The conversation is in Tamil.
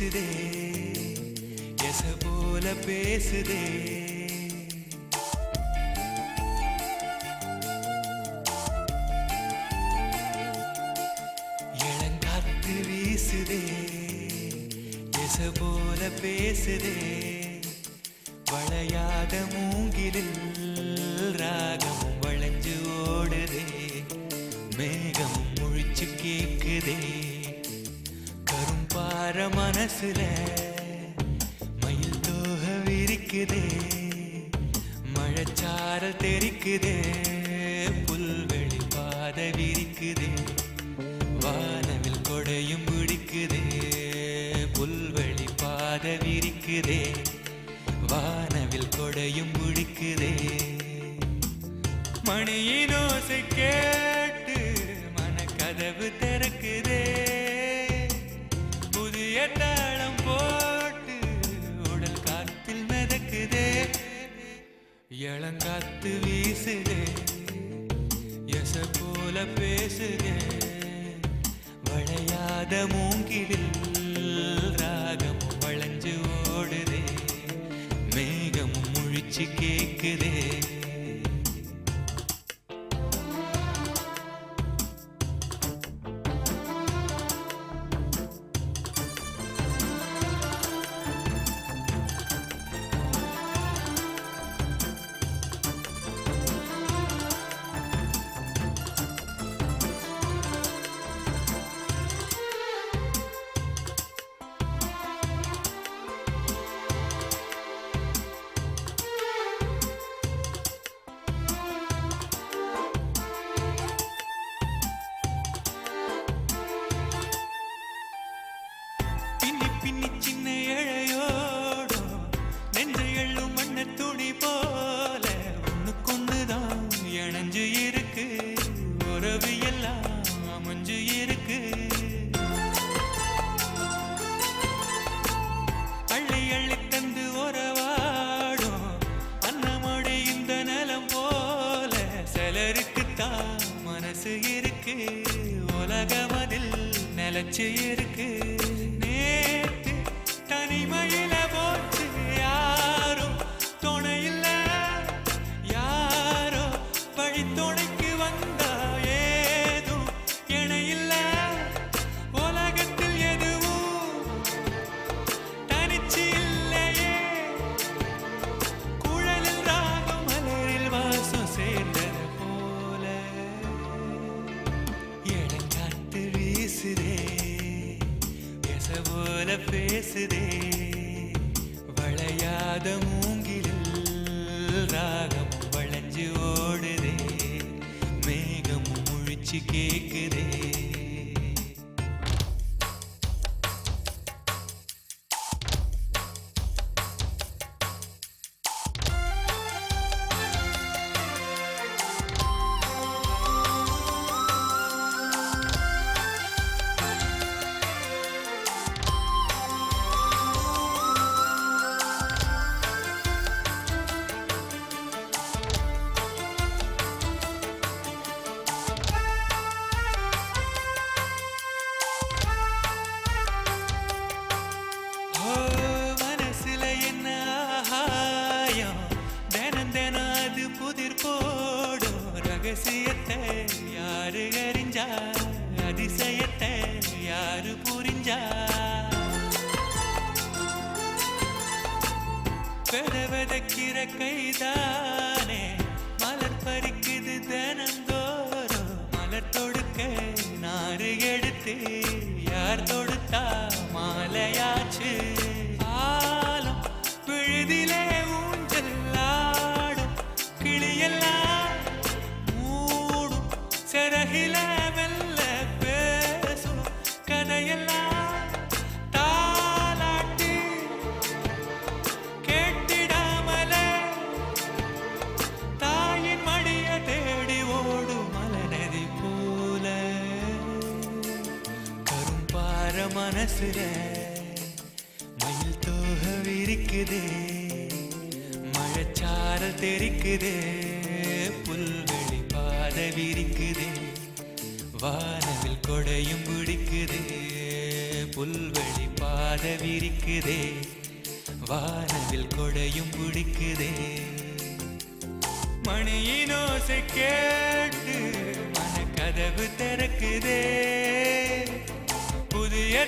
வீசுதே எச போல பேசுதே இளங்காத்து வீசுதே எச போல பேசுதே வளையாத மூங்கிலில் ராகமும் வளைஞ்சு ஓடுதே மேகமும் முழிச்சு கேக்குதே கரும்பார மனசுல மயில் தோக விரிக்குதே மழைச்சாரல் தெரிக்குதே புல்வெளி பாத விரிக்குதே வானவில் கொடையும் பிடிக்குதே புல்வெளி பாத விரிக்குதே வானவில் கொடையும் பிடிக்குதே மணியின் ஓசை கேட்டு மனக்கதவு திறக்குதே புதிய தாளம் போட்டு உடல் காத்தில் மிதக்குதே இளங்காத்து வீசுதே எச போல பேசுதே வளையாத மூங்கிலில் ராகமும் வளைஞ்சு ஓடுதே மேகமும் முழிச்சு கேக்குதே பின்னி சின்ன இழையோடும் நெஞ்சை எள்ளும் மண்ண துணி போல ஒண்ணுக்கொண்ணுதான் இணைஞ்சு இருக்கு உறவு எல்லாம் அமைஞ்சு இருக்கு அள்ளி அள்ளி தந்து உறவாடும் அன்னமொழி இந்த நிலம் போல சிலருக்குத்தான் மனசு இருக்கு உலகம் அதில் நிலச்சு இருக்கு தனிமையில போச்சு யாரும் துணையில்ல யாரோ வழி துணைக்கு வந்தா ஏதும் இணையில்ல உலகத்தில் எதுவும் தனிச்சு இல்லையே குழலில் ராகம் மலரில் வாசம் சேர்ந்தது போல இளங்காத்து வீசுதே போல பேசுதே வளையாத மூங்கிலில் ராகமும் வளைஞ்சு ஓடுதே மேகமும் முழிச்சு கேக்குதே ரகசியத்தை யாரு அறிஞ்சா அதிசயத்தை யாரு புரிஞ்சா பெறவதக்கிற கைதானே மலர் பறிக்குது தினந்தோறும் மலர் தொடுக்க நாறு எடுத்து யார் தொடுத்தா மாலையாச்சு ஆலம் பிழுதிலே ஊஞ்சல் ஆடும் கிளியெல்லாம் செரகில மெல்ல பேசும் கதையெல்லாம் தாலாட்டி கேட்டிடாமலே தாயின் மடிய தேடி ஓடும் மலநதி போல கரும்பார மனசுல மயில் தோக விரிக்குதே மழைச்சாரல் தெரிக்குதே புல்வெளி பாத விரிக்குதே வானவில் கொடையும் பிடிக்குதே புல்வெளி பாத விரிக்குதே, வானவில் கொடையும் பிடிக்குதே. மணியின் ஓசை கேட்டு மனக்கதவு திறக்குதே, புதிய